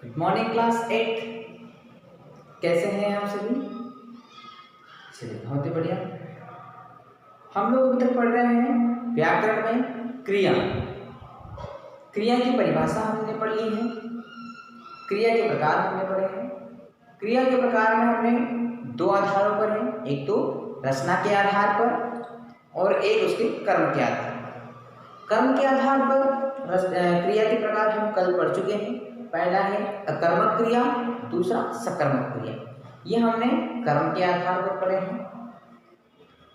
Good morning class 8। कैसे हैं आप सभी? चलिए बहुत ही बढ़िया। हम लोग अभी तक पढ़ रहे हैं व्याकरण में क्रिया। क्रिया की परिभाषा हमने पढ़ ली है, क्रिया के प्रकार हमने पढ़े हैं। क्रिया के प्रकार में हमने दो आधारों पर है, एक तो रचना के आधार पर और एक उसके कर्म के आधार पर। कर्म के आधार पर क्रिया के प्रकार हम कल पढ़ चुके हैं। पहला है अकर्मक क्रिया, दूसरा सकर्मक क्रिया। ये हमने कर्म के आधार पर पढ़े हैं।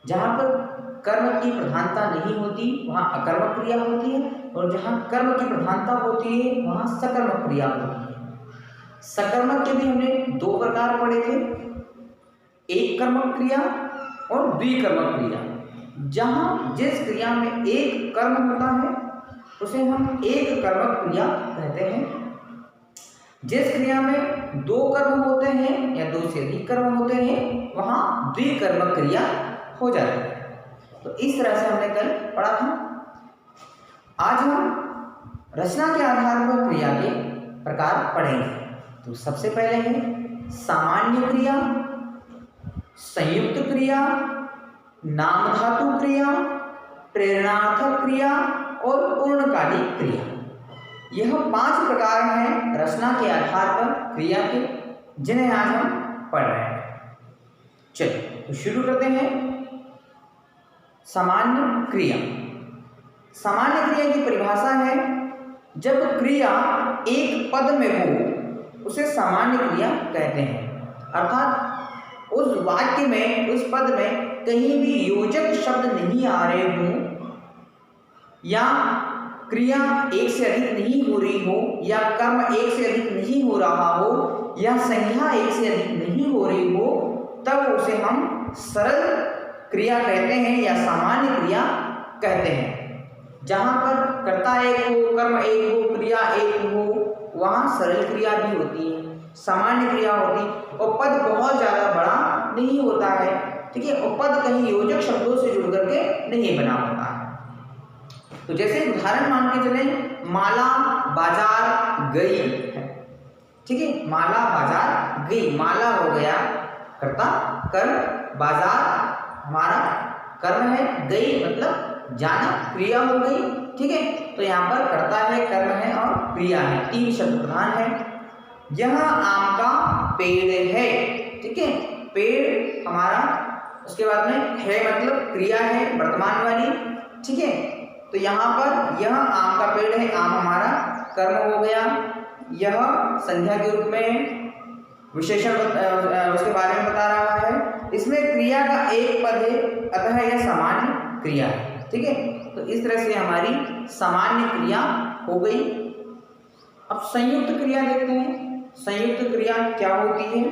जहाँ पर कर्म की प्रधानता नहीं होती वहाँ अकर्मक क्रिया होती है, और जहाँ कर्म की प्रधानता होती है वहाँ सकर्मक क्रिया होती है। सकर्मक के भी हमने दो प्रकार पढ़े थे, एक कर्मक क्रिया और द्विकर्मक क्रिया। जहाँ जिस क्रिया में एक कर्म होता है उसे हम एक कर्मक क्रिया कहते हैं। जिस क्रिया में दो कर्म होते हैं या दो से अधिक कर्म होते हैं वहाँ द्विकर्मक क्रिया हो जाती है। तो इस तरह से हमने कल पढ़ा था। आज हम रचना के आधार पर क्रिया के प्रकार पढ़ेंगे। तो सबसे पहले है सामान्य क्रिया, संयुक्त क्रिया, नाम धातु क्रिया, प्रेरणार्थक क्रिया और पूर्णकालिक क्रिया। यह 5 प्रकार हैं रचना के आधार पर क्रिया के, जिन्हें आज हम पढ़ रहे हैं। चलिए तो शुरू करते हैं। सामान्य क्रिया। सामान्य क्रिया की परिभाषा है जब क्रिया एक पद में हो उसे सामान्य क्रिया कहते हैं। अर्थात उस वाक्य में, उस पद में कहीं भी योजक शब्द नहीं आ रहे हों, या क्रिया एक से अधिक नहीं हो रही हो, या कर्म एक से अधिक नहीं हो रहा हो, या संज्ञा एक से अधिक नहीं हो रही हो, तब उसे हम सरल क्रिया कहते हैं या सामान्य क्रिया कहते हैं। जहाँ पर कर्ता एक हो, कर्म एक हो, क्रिया एक हो, वहाँ सरल क्रिया भी होती है, सामान्य क्रिया होती है, और पद बहुत ज़्यादा बड़ा नहीं होता है, ठीक है, और पद कहीं योजक शब्दों से जुड़ करके नहीं बना होता है। तो जैसे उदाहरण मान के चले, माला बाजार गई है, ठीक है, माला बाजार गई, माला हो गया कर्ता, कर्म, बाजार हमारा कर्म है, गई मतलब जाना, क्रिया हो गई, ठीक है। तो यहाँ पर कर्ता है, कर्म है और क्रिया है, 3 शब्द प्रधान है। यह आम का पेड़ है, ठीक है, पेड़ हमारा, उसके बाद में है मतलब क्रिया है वर्तमान वाली, ठीक है। तो यहाँ पर यह आम का पेड़ है, आम हमारा कर्म हो गया, यह संज्ञा के रूप में विशेषण उसके बारे में बता रहा है। इसमें क्रिया का एक पद है, अतः यह सामान्य क्रिया है, ठीक है। तो इस तरह से हमारी सामान्य क्रिया हो गई। अब संयुक्त क्रिया देखते हैं। संयुक्त क्रिया क्या होती है?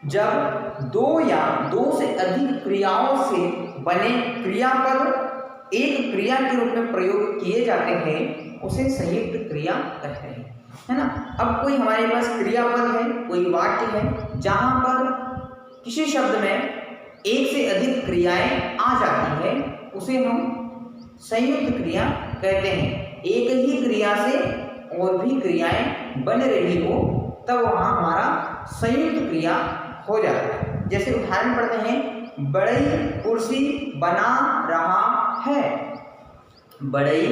जब 2 या 2 से अधिक क्रियाओं से बने क्रियापद एक क्रिया के रूप में प्रयोग किए जाते हैं उसे संयुक्त क्रिया कहते हैं, है ना। अब कोई हमारे पास क्रियापद है, कोई वाक्य है जहां पर किसी शब्द में एक से अधिक क्रियाएं आ जाती है, उसे हम संयुक्त क्रिया कहते हैं। एक ही क्रिया से और भी क्रियाएं बन रही हो तब वहां हमारा संयुक्त क्रिया हो जाता है। जैसे उदाहरण पढ़ते हैं, बड़ी कुर्सी बना रहा है, बड़ी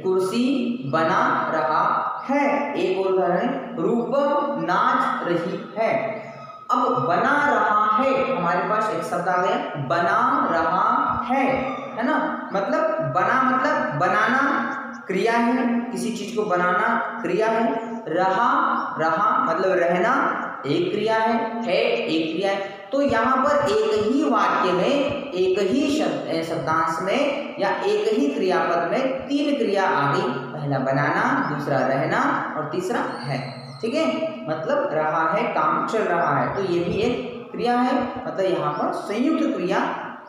कुर्सी बना रहा है। एक और उदाहरण, रूपम नाच रही है। अब बना रहा है, हमारे पास एक शब्द आ गया, बना रहा है ना। मतलब बना मतलब बनाना क्रिया है, किसी चीज को बनाना क्रिया है। रहा, रहा मतलब रहना एक क्रिया है एक क्रिया है। तो यहाँ पर एक ही वाक्य में, एक ही शब्दांश में या एक ही क्रियापद में 3 क्रिया आ गई। पहला बनाना, दूसरा रहना और तीसरा है, ठीक है। मतलब रहा है, काम चल रहा है, तो ये भी एक क्रिया है। मतलब यहाँ पर संयुक्त क्रिया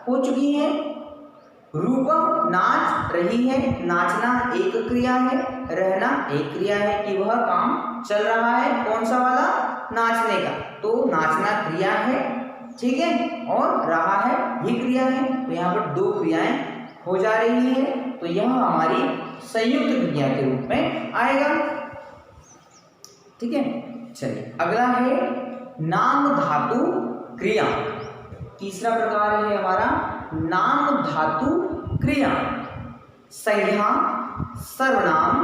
हो चुकी है। रूपम नाच रही है, नाचना एक क्रिया है, रहना एक क्रिया है कि वह काम चल रहा है, कौन सा वाला, नाचने का, तो नाचना क्रिया है, ठीक है, और रहा है ही क्रिया है। तो यहाँ पर 2 क्रियाएं हो जा रही है, तो यह हमारी संयुक्त क्रिया के रूप में आएगा। ठीक है। चलिए अगला है नाम धातु क्रिया। तीसरा प्रकार है हमारा नाम धातु क्रिया। संज्ञा, सर्वनाम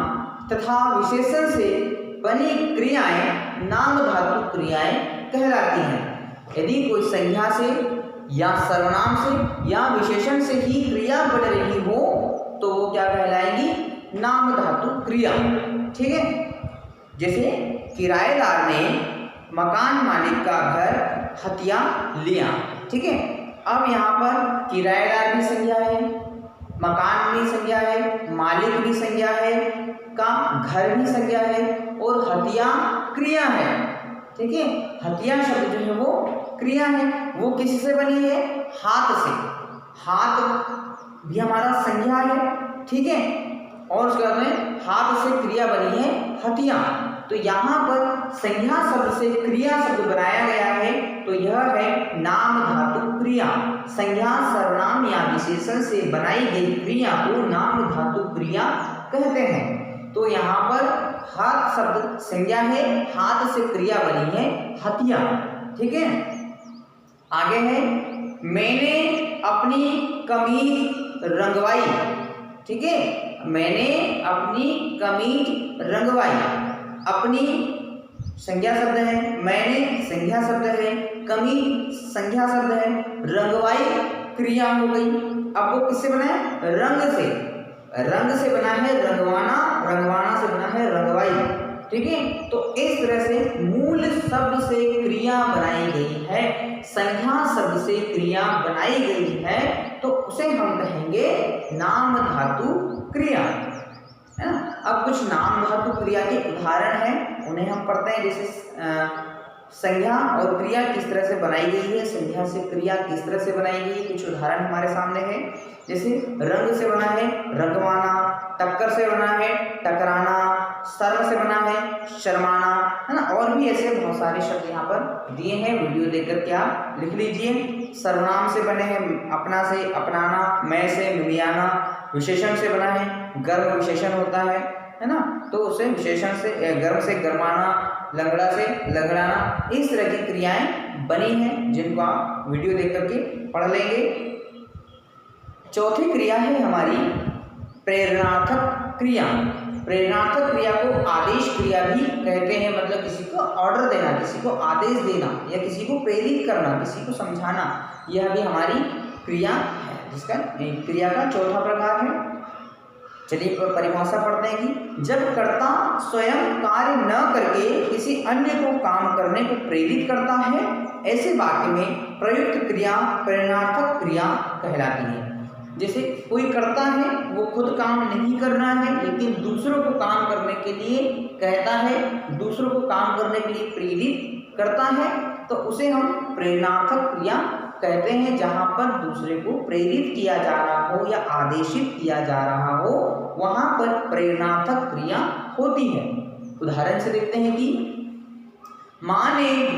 तथा विशेषण से बनी क्रियाएं नाम धातु क्रियाएं कहलाती हैं। यदि कोई संज्ञा से या सर्वनाम से या विशेषण से ही क्रिया बन रही हो तो वो क्या कहलाएगी? नाम धातु क्रिया। ठीक है। जैसे किराएदार ने मकान मालिक का घर हथिया लिया। ठीक है। अब यहाँ पर किराएदार भी संज्ञा है, मकान भी संज्ञा है, मालिक भी संज्ञा है, का घर भी संज्ञा है और हथिया क्रिया है। ठीक है। हथिया शब्द जो है वो क्रिया है। वो किससे बनी है? हाथ से। हाथ भी हमारा संज्ञा है। ठीक है। और उसके बाद में हाथ से क्रिया बनी है हथिया। तो यहाँ पर संज्ञा शब्द से क्रिया शब्द बनाया गया है तो यह है नाम धातु क्रिया। संज्ञा, सर्वनाम या विशेषण से बनाई गई क्रिया को नाम धातु क्रिया कहते हैं। तो यहाँ पर हाथ शब्द संज्ञा है, हाथ से क्रिया बनी है हथिया। ठीक है। आगे है मैंने अपनी कमीज रंगवाई। ठीक है। मैंने अपनी कमीज रंगवाई। अपनी संज्ञा शब्द है, मैंने संज्ञा शब्द है, कमीज संज्ञा शब्द है, रंगवाई क्रिया हो गई। अब वो किससे बना है? रंग से। रंग से बना है रंगवाना, रंगवाना से बना है रंगवाई। ठीक है। तो इस तरह से मूल शब्द से क्रिया बनाई गई है, संज्ञा शब्द से क्रिया बनाई गई है तो उसे हम कहेंगे नाम धातु क्रिया, है ना। अब कुछ नाम धातु क्रिया के उदाहरण हैं, उन्हें हम पढ़ते हैं। जैसे संज्ञा और क्रिया किस तरह से बनाई गई है, संज्ञा से क्रिया किस तरह से बनाई गई है, कुछ उदाहरण हमारे सामने हैं। जैसे रंग से बना है रंगवाना, टक्कर से बना है टकराना, शर्म से बना है शर्माना, है ना। और भी ऐसे बहुत सारे शब्द यहाँ पर दिए हैं, वीडियो देखकर के आप लिख लीजिए। सर्वनाम से बने हैं अपना से अपनाना, मैं से मिलियाना। विशेषण से बना है गर्म विशेषण होता है ना, तो उसे विशेषण से गर्म से गर्माना, लंगड़ा से लंगड़ाना। इस तरह की क्रियाएं बनी हैं जिनको आप वीडियो देख करके पढ़ लेंगे। चौथी क्रिया है हमारी प्रेरणार्थक क्रिया। प्रेरणार्थक क्रिया को आदेश क्रिया भी कहते हैं, मतलब किसी को ऑर्डर देना, किसी को आदेश देना या किसी को प्रेरित करना, किसी को समझाना, यह भी हमारी क्रिया है, जिसका क्रिया का चौथा प्रकार है। चलिए परिभाषा पढ़ते हैं कि जब कर्ता स्वयं कार्य न करके किसी अन्य को काम करने को प्रेरित करता है, ऐसे वाक्य में प्रयुक्त क्रिया प्रेरणार्थक क्रिया कहलाती है। जैसे कोई करता है, वो खुद काम नहीं कर रहा है लेकिन दूसरों को काम करने के लिए कहता है, दूसरों को काम करने के लिए प्रेरित करता है, तो उसे हम प्रेरणार्थक क्रिया कहते हैं। जहाँ पर दूसरे को प्रेरित किया जा रहा हो या आदेशित किया जा रहा हो, वहाँ पर प्रेरणार्थक क्रिया होती है। उदाहरण से देखते हैं कि माँ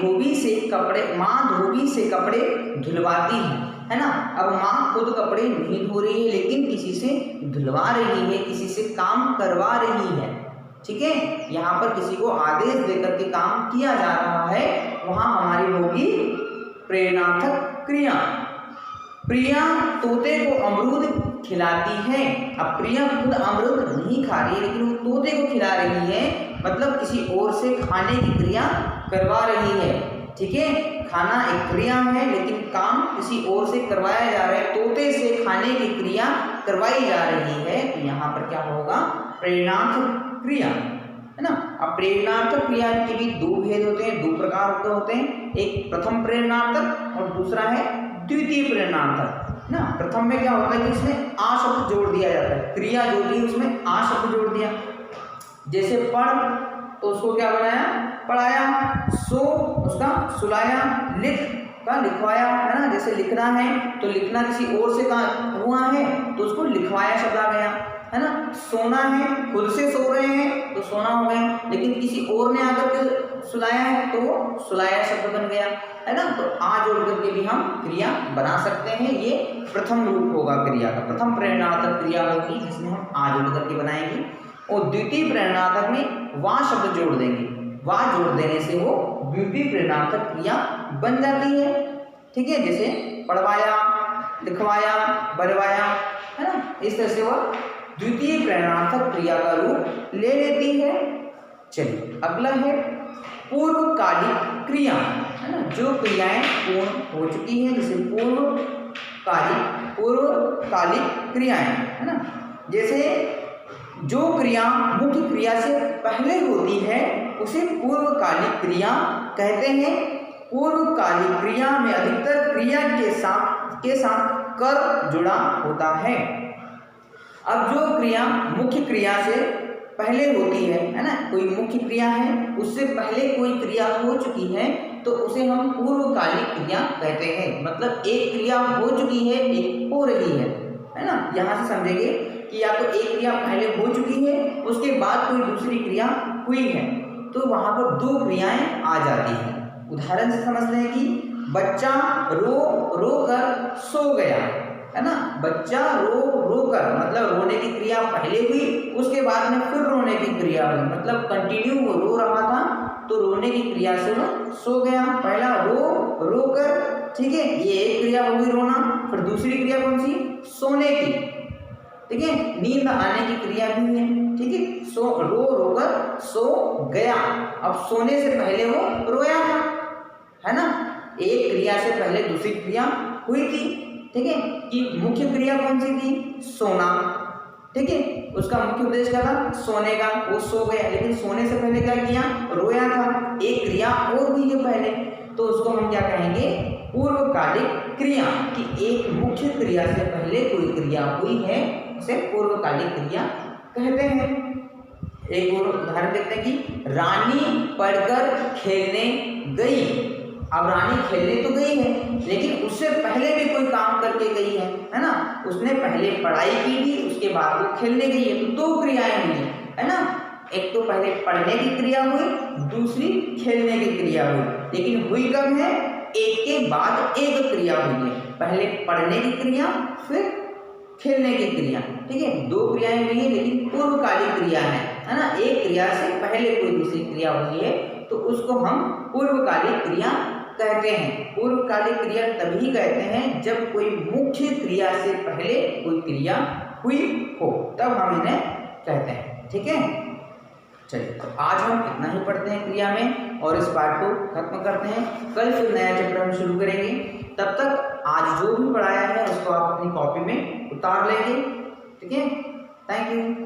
धोबी से कपड़े धुलवाती है ना। अब माँ खुद कपड़े नहीं धो रही है लेकिन किसी से धुलवा रही है, किसी से काम करवा रही है। ठीक है। यहाँ पर किसी को आदेश देकर के काम किया जा रहा है, वहाँ हमारी होगी प्रेरणार्थक क्रिया। प्रिया तोते को अमरूद खिलाती है। अब प्रिया खुद अमरूद नहीं खा रही है लेकिन वो तोते को खिला रही है, मतलब किसी और से खाने की क्रिया करवा रही है। ठीक है। खाना एक क्रिया है लेकिन काम किसी और से करवाया जा रहा है, तोते से खाने की क्रिया करवाई जा रही है, तो यहाँ पर क्या होगा? प्रेरणार्थक क्रिया, है ना। अब प्रेरणार्थक क्रिया के भी दो भेद होते हैं, दो प्रकार के होते हैं। एक प्रथम प्रेरणार्थक और दूसरा है द्वितीय प्रेरणार्थक ना। प्रथम में क्या होता है कि इसमें आ शब्द जोड़ दिया जाता है, क्रिया जो दी उसमें आ शब्द जोड़ दिया। जैसे पढ़ तो उसको क्या बनाया? पढ़ाया। सो उसका सुलाया। लिख का लिखवाया, है ना। जैसे लिखना है तो लिखना किसी और से कहा हुआ है तो उसको लिखवाया शब्द आ गया, है ना। सोना है, खुद से सो रहे हैं तो सोना हो गया, लेकिन किसी और ने आकर के सुलाया है तो वो सुलाया शब्द बन गया, है ना। तो आ जोड़ करके भी हम क्रिया बना सकते हैं। ये प्रथम रूप होगा क्रिया का, प्रथम प्रेरणार्थक क्रिया होगी जिसमें हम आ जोड़ करके बनाएंगे। और द्वितीय प्रेरणार्थक में वा शब्द जोड़ देंगे। वा जोड़ देने से वो द्वितीय प्रेरणार्थक क्रिया बन जाती है। ठीक है, जैसे पढ़वाया, लिखवाया, बरवाया, है ना, इस तरह से वह द्वितीय प्रेरणार्थक क्रिया का रूप ले लेती है। चलिए अगला है पूर्वकालिक क्रिया, है ना, जो क्रियाएं पूर्ण हो चुकी हैं, जैसे पूर्वकालिक क्रियाएं, है ना, जैसे जो क्रिया मुख्य क्रिया से पहले होती है उसे पूर्वकालिक क्रिया कहते हैं। पूर्वकालिक क्रिया में अधिकतर क्रिया के साथ कर जुड़ा होता है। अब जो क्रिया मुख्य क्रिया से पहले होती है ना, कोई मुख्य क्रिया है, उससे पहले कोई क्रिया हो चुकी है तो उसे हम पूर्वकालिक क्रिया कहते हैं। मतलब एक क्रिया हो चुकी है, एक हो रही है ना। यहाँ से समझेंगे कि या तो एक क्रिया पहले हो चुकी है, उसके बाद कोई दूसरी क्रिया हुई है, तो वहाँ पर दो क्रियाएं आ जाती हैं। उदाहरण से समझ लें कि बच्चा रो कर सो गया, है ना। बच्चा रो कर मतलब रोने की क्रिया पहले हुई, उसके बाद में फिर रोने की क्रिया हुई, मतलब कंटिन्यू वो रो रहा था तो रोने की क्रिया से वो सो गया। पहला रो कर, ठीक है, ये एक क्रिया होगी रोना। फिर दूसरी क्रिया कौन सी? सोने की, ठीक है, नींद आने की क्रिया भी है, ठीक है। रो कर सो गया। अब सोने से पहले वो रोया था, है ना। एक क्रिया से पहले दूसरी क्रिया हुई थी, ठीक है, कि मुख्य क्रिया कौन सी थी? सोना, ठीक है, उसका मुख्य उद्देश्य क्या था? सोने का, वो सो गया, लेकिन सोने से पहले क्या किया? रोया था। एक क्रिया और हुई है पहले, तो उसको हम क्या कहेंगे? पूर्वकालिक क्रिया, कि एक मुख्य क्रिया से पहले कोई क्रिया हुई है, उसे पूर्वकालिक क्रिया कहते हैं। एक और उदाहरण देखते हैं कि रानी पढ़कर खेलने गई। अब रानी खेलने तो गई है, लेकिन उससे पहले भी कोई काम करके गई है ना। उसने पहले पढ़ाई की थी, उसके बाद वो खेलने गई है, तो दो क्रियाएं हुई है ना। एक तो पहले पढ़ने की क्रिया हुई, दूसरी खेलने की क्रिया हुई, लेकिन हुई कब है? एक के बाद एक क्रिया हुई है। पहले पढ़ने की क्रिया, फिर खेलने की क्रिया, ठीक है, दो क्रियाएं हुई है, लेकिन पूर्वकालिक क्रिया है ना। एक क्रिया से पहले कोई दूसरी क्रिया हुई है तो उसको हम पूर्वकालिक क्रिया कहते हैं। पूर्वकालिक क्रिया तभी कहते हैं जब कोई मुख्य क्रिया से पहले कोई क्रिया हुई हो, तब हम इन्हें कहते हैं। ठीक है, चलिए तो आज हम इतना ही पढ़ते हैं क्रिया में और इस पार्ट को खत्म करते हैं। कल फिर नया चैप्टर हम शुरू करेंगे। तब तक आज जो भी पढ़ाया है उसको आप अपनी कॉपी में उतार लेंगे। ठीक है, थैंक यू।